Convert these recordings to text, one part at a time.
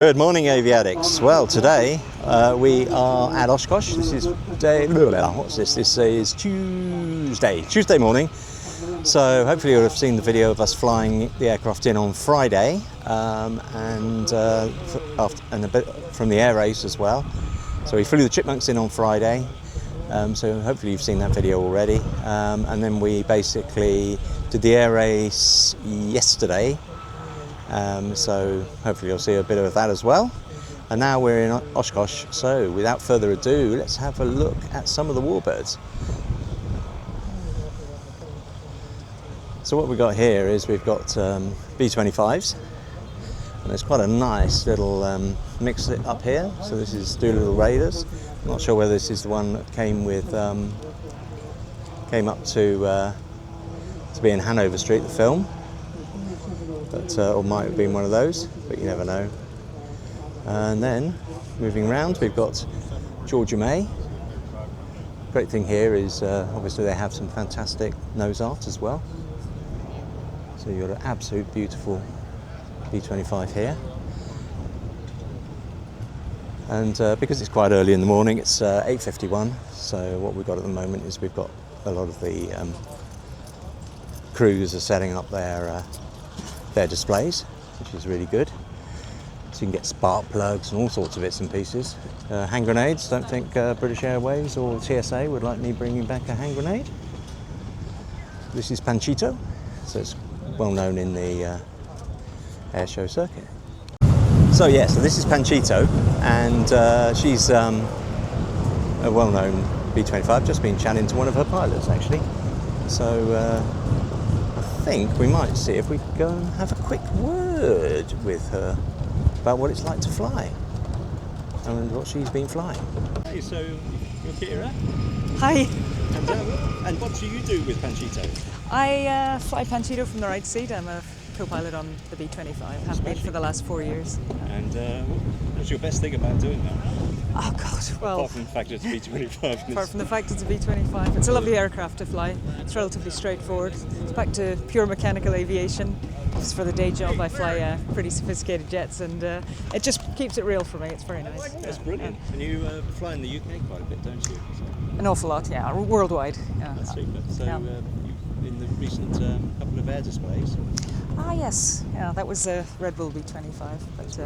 Good morning, Aviaddicts. Well, today we are at Oshkosh. This is what's this? This is Tuesday morning. So hopefully you'll have seen the video of us flying the aircraft in on Friday, and a bit from the air race as well. So we flew the Chipmunks in on Friday. So hopefully you've seen that video already. And then we basically did the air race yesterday. So hopefully you'll see a bit of that as well. And now we're in Oshkosh, so without further ado, let's have a look at some of the Warbirds. So what we've got here is we've got B-25s, and there's quite a nice little mix up here. So this is Doolittle Raiders. I'm not sure whether this is the one that came with came up to be in Hanover Street, the film. But, or might have been one of those, but you never know. And then, moving around, we've got Georgia May. Great thing here is, obviously they have some fantastic nose art as well. So you've got an absolute beautiful B-25 here. And because it's quite early in the morning, it's 8:51, so what we've got at the moment is we've got a lot of the crews are setting up their displays, which is really good. So you can get spark plugs and all sorts of bits and pieces. Hand grenades, don't think British Airways or TSA would like me bringing back a hand grenade. This is Panchito, so it's well known in the air show circuit. So yeah, so this is Panchito, and she's a well-known B-25, just been chatting to one of her pilots actually. So I think we might see if we can go and have a quick word with her about what it's like to fly and what she's been flying. Hey, so you're Ciara? Hi. And what do you do with Panchito? I fly Panchito from the right seat. I'm a co-pilot on the B-25. Have been for the last 4 years. And what's your best thing about doing that? Oh God, well... Apart from the fact it's a B-25. Apart from the fact it's a B-25. It's a lovely aircraft to fly. It's relatively straightforward. It's back to pure mechanical aviation. Just for the day job, I fly pretty sophisticated jets, and it just keeps it real for me. It's very nice. That's brilliant. And you fly in the UK quite a bit, don't you? An awful lot, yeah. Worldwide. Yeah. That's super. So yeah. In the recent couple of air displays? Ah yes, yeah, that was a Red Bull B-25. But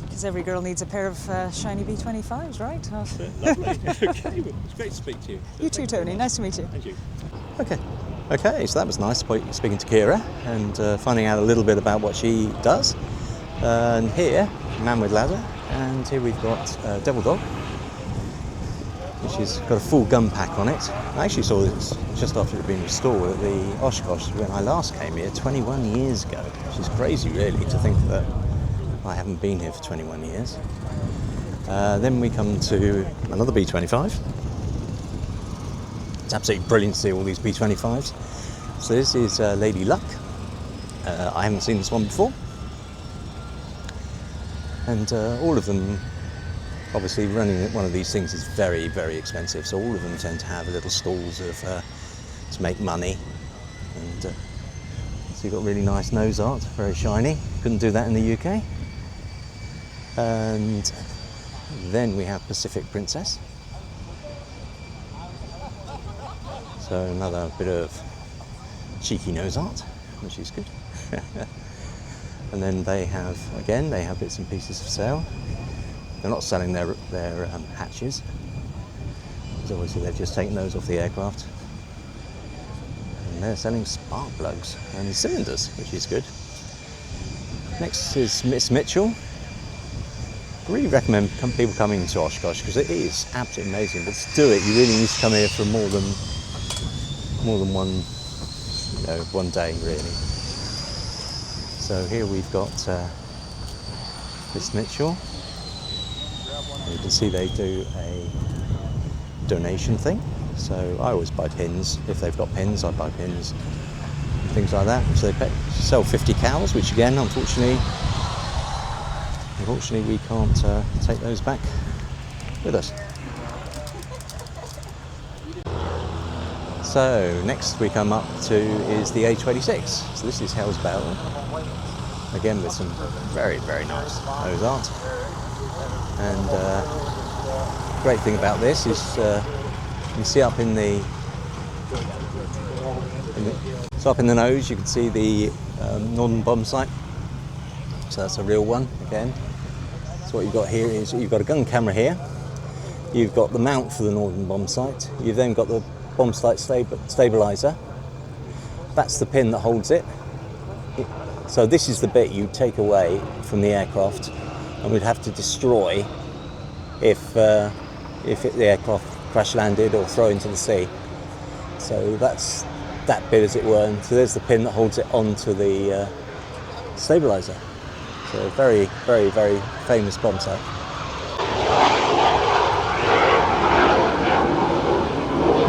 because every girl needs a pair of shiny B-25s, right? Lovely. Okay, well, it's great to speak to you. You too, Tony. Nice to meet you. Thank you. Okay, so that was nice speaking to Ciara and finding out a little bit about what she does. And here, Man with Ladder, and here we've got Devil Dog, which has got a full gun pack on it. I actually saw this just after it had been restored at the Oshkosh when I last came here 21 years ago, which is crazy really to think that I haven't been here for 21 years. Then we come to another B-25. It's absolutely brilliant to see all these B-25s. So this is Lady Luck. I haven't seen this one before. And all of them, obviously running one of these things is very, very expensive. So all of them tend to have little stalls of to make money. And so you've got really nice nose art, very shiny. Couldn't do that in the UK. And then we have Pacific Princess. So another bit of cheeky nose art, which is good. And then they have bits and pieces for sale. They're not selling their hatches, because obviously they've just taken those off the aircraft. And they're selling spark plugs and cylinders, which is good. Next is Miss Mitchell. I really recommend people coming to Oshkosh because it is absolutely amazing. But to do it, you really need to come here for more than one day, really. So here we've got Miss Mitchell. You can see they do a donation thing. So I always buy pins. If they've got pins, I buy pins. Things like that. So they sell 50 cows, which again, unfortunately we can't take those back with us. So next we come up to is the A26. So this is Hell's Bell. again with some very, very nice nose art. And great thing about this is you see up in the nose, you can see the Northern bomb sight. So that's a real one again. So what you've got here is you've got a gun camera here. You've got the mount for the Northern bomb sight. You've then got the bomb sight stabilizer. That's the pin that holds it. So this is the bit you take away from the aircraft and we'd have to destroy if the aircraft crash landed or throw into the sea. So that's that bit, as it were. And so there's the pin that holds it onto the stabilizer. So a very, very, very famous bomb site.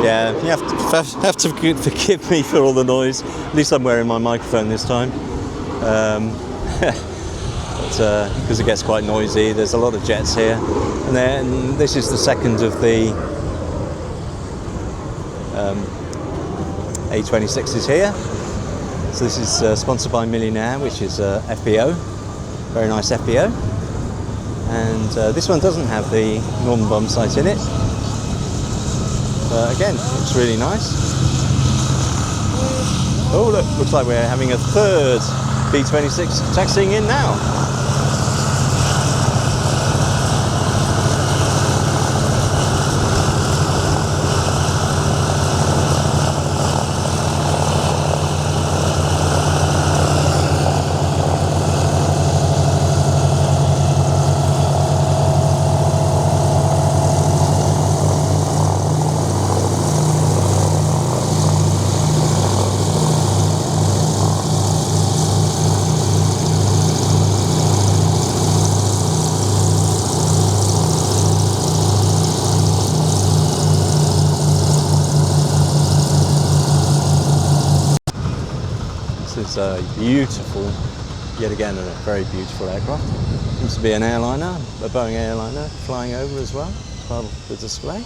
Yeah, you have to forgive me for all the noise. At least I'm wearing my microphone this time. Because it gets quite noisy. There's a lot of jets here. And then this is the second of the A26s here. So this is sponsored by Millionaire, which is FBO. Very nice FBO. And this one doesn't have the Northern bomb sight in it. Again, looks really nice. Oh look, looks like we're having a third B-26 taxiing in now. This is beautiful, yet again a very beautiful aircraft. Seems to be an airliner, a Boeing airliner flying over as well, as part of the display.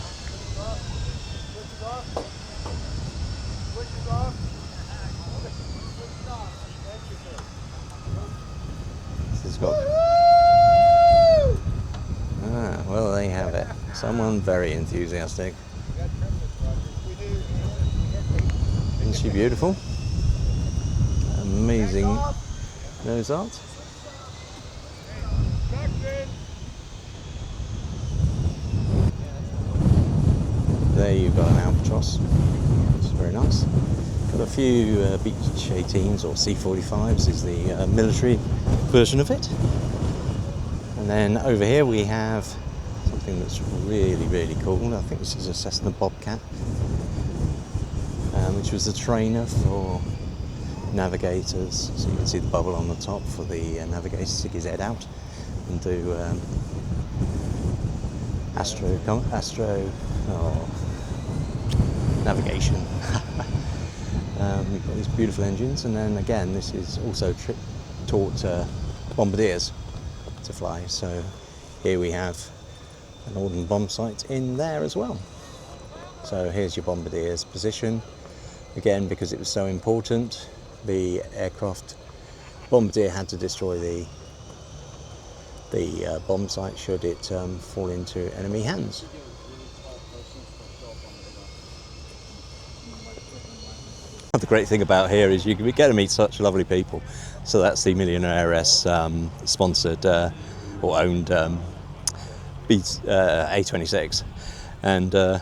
This has got... well, there you have it. Someone very enthusiastic. Isn't she beautiful? Amazing nose art. There you've got an Albatross, which is very nice. Got a few Beech 18s or C-45s is the military version of it. And then over here we have something that's really, really cool. I think this is a Cessna Bobcat, which was the trainer for navigators. So you can see the bubble on the top for the navigator, stick his head out and do navigation. We've got these beautiful engines, and then again this is also taught bombardiers to fly. So here we have an Northern bomb sight in there as well. So here's your bombardier's position. Again, because it was so important, the aircraft bombardier had to destroy the bomb sight should it fall into enemy hands. The great thing about here is you get to meet such lovely people. So that's the Millionaires sponsored or owned A26, and I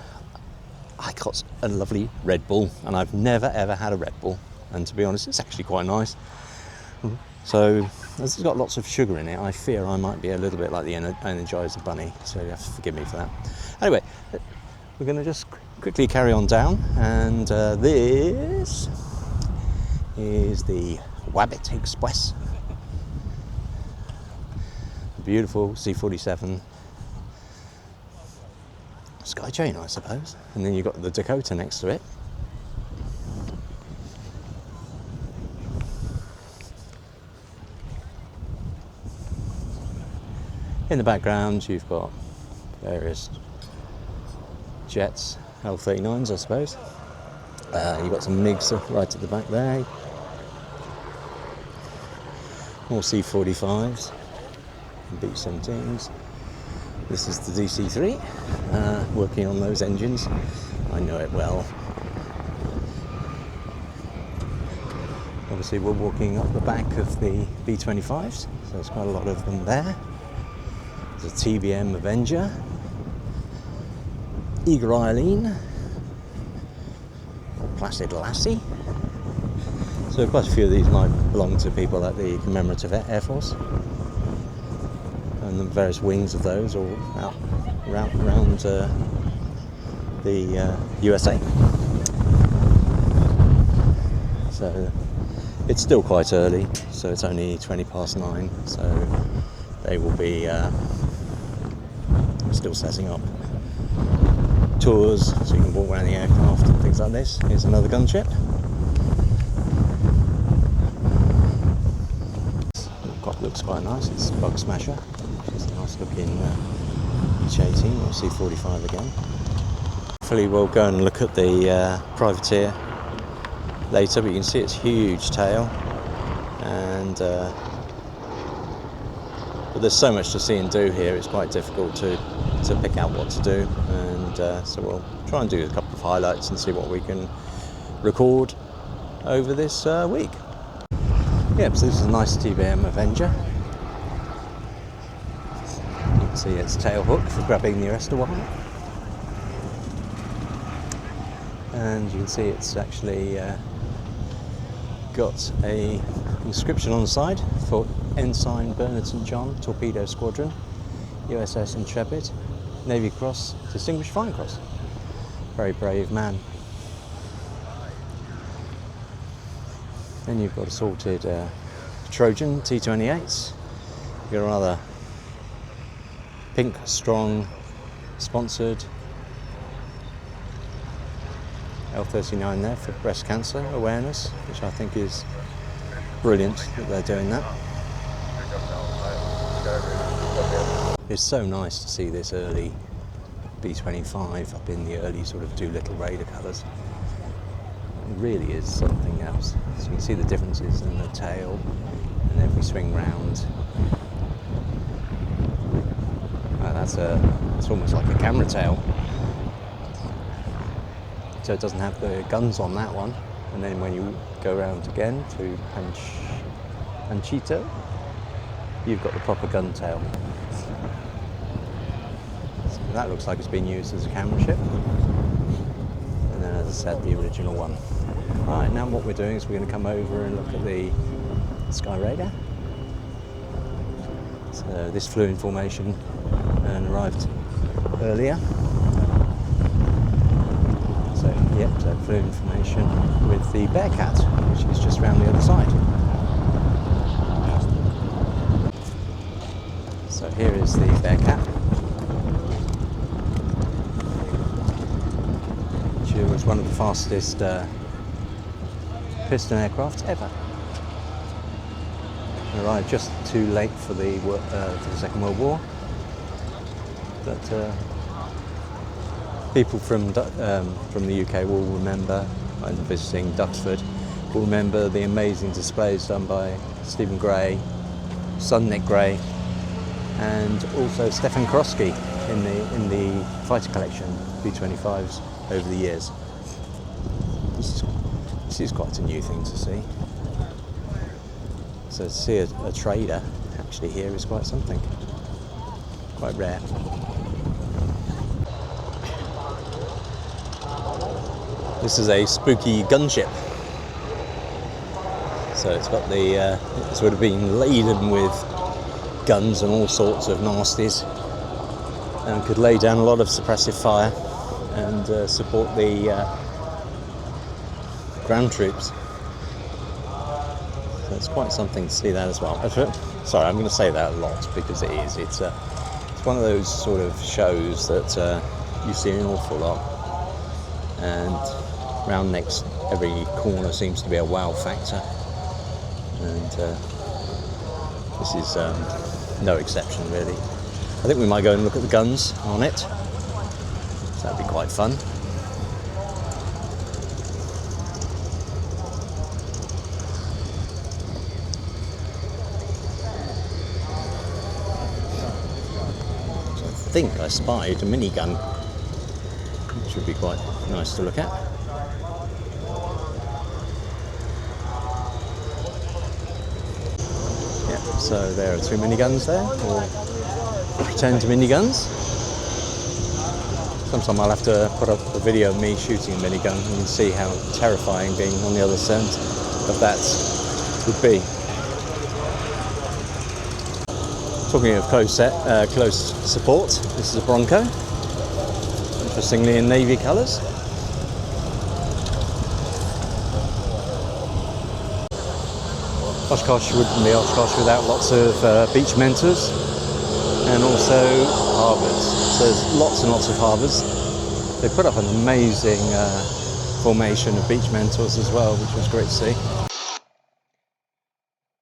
got a lovely Red Bull, and I've never ever had a Red Bull, and to be honest it's actually quite nice. So it's got lots of sugar in it. I fear I might be a little bit like the Energizer Bunny, so you have to forgive me for that. Anyway, we're going to just quickly carry on down, and this is the Warbirds Express. Beautiful C-47 Skytrain, I suppose. And then you've got the Dakota next to it. In the background you've got various jets, L-39s I suppose. You've got some MiGs right at the back there. more C-45s and Beech 17s. This is the DC-3, working on those engines. I know it well. Obviously we're walking up the back of the B-25s, so there's quite a lot of them there. There's a TBM Avenger, Eagle Eileen, Placid Lassie. So quite a few of these might belong to people at the Commemorative Air Force. And the various wings of those all out around the USA. So it's still quite early, so it's only 9:20, so they will be still setting up tours so you can walk around the aircraft and things like this. Here's another gunship. Looks quite nice. It's Bug Smasher, which is a nice looking Beech-18 or C-45 again. Hopefully we'll go and look at the privateer later, but you can see its huge tail, and but there's so much to see and do here, it's quite difficult to pick out what to do, and so we'll try and do a couple of highlights and see what we can record over this week. Yep, so this is a nice TBM Avenger. You can see its tail hook for grabbing the arrestor wire. And you can see it's actually got a inscription on the side for Ensign Bernard St. John, Torpedo Squadron, USS Intrepid, Navy Cross, Distinguished Flying Cross. Very brave man. Then you've got assorted Trojan T-28s. You've got another Pink Strong sponsored L-39 there for breast cancer awareness, which I think is brilliant that they're doing that. It's so nice to see this early B-25 up in the early sort of Doolittle Raider colours. It really is something else. So you can see the differences in the tail, and then we swing round. It's almost like a camera tail. So it doesn't have the guns on that one. And then when you go around again to Panchito, you've got the proper gun tail. So that looks like it's been used as a camera ship. And then, as I said, the original one. Right, now what we're doing is we're going to come over and look at the Sky Radar. So this flew in formation and arrived earlier. So, yep, so flew in formation with the Bearcat, which is just around the other side. So here is the Bearcat, which was one of the fastest piston aircraft ever. It arrived just too late for the Second World War, but people from the UK will remember, and visiting Duxford, will remember the amazing displays done by Stephen Gray, son Nick Gray, and also Stefan Krosky in the fighter collection B-25s over the years. This is quite a new thing to see. So to see a trader actually here is quite something, quite rare. This is a spooky gunship. So it's got it's sort of been laden with guns and all sorts of nasties, and could lay down a lot of suppressive fire and support the ground troops. So it's quite something to see that as well. Sorry, I'm going to say that a lot because it is. It's one of those sort of shows that you see an awful lot, and round next every corner seems to be a wow factor, and this is no exception really. I think we might go and look at the guns on it, so that'd be quite fun. think I spied a minigun, which would be quite nice to look at. Yeah, so there are 2 miniguns there, or pretend miniguns. Sometime I'll have to put up a video of me shooting a minigun and you can see how terrifying being on the other side of that would be. Talking of close support, this is a Bronco, interestingly in navy colours. Oshkosh wouldn't be Oshkosh without lots of Beech mentors and also Harvards. So there's lots and lots of Harvards. They put up an amazing formation of Beech mentors as well, which was great to see.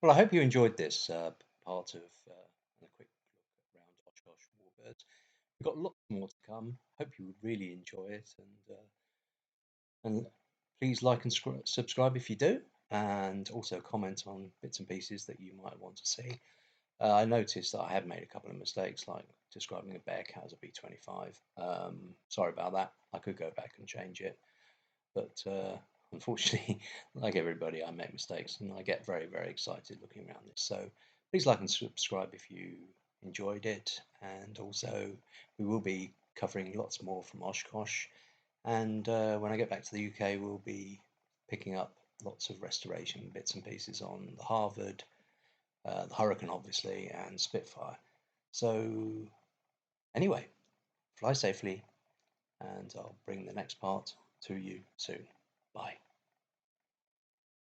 Well, I hope you enjoyed this part of a quick look around Oshkosh Warbirds. We've got lots more to come. Hope you would really enjoy it, and please like and subscribe if you do, and also comment on bits and pieces that you might want to see. I noticed that I have made a couple of mistakes, like describing a Bearcat as a B-25. Sorry about that. I could go back and change it, but unfortunately, like everybody, I make mistakes, and I get very, very excited looking around this. So please like and subscribe if you enjoyed it, and also we will be covering lots more from Oshkosh, and when I get back to the UK, we'll be picking up lots of restoration bits and pieces on the Harvard, the Hurricane obviously, and Spitfire. So anyway, fly safely, and I'll bring the next part to you soon. Bye.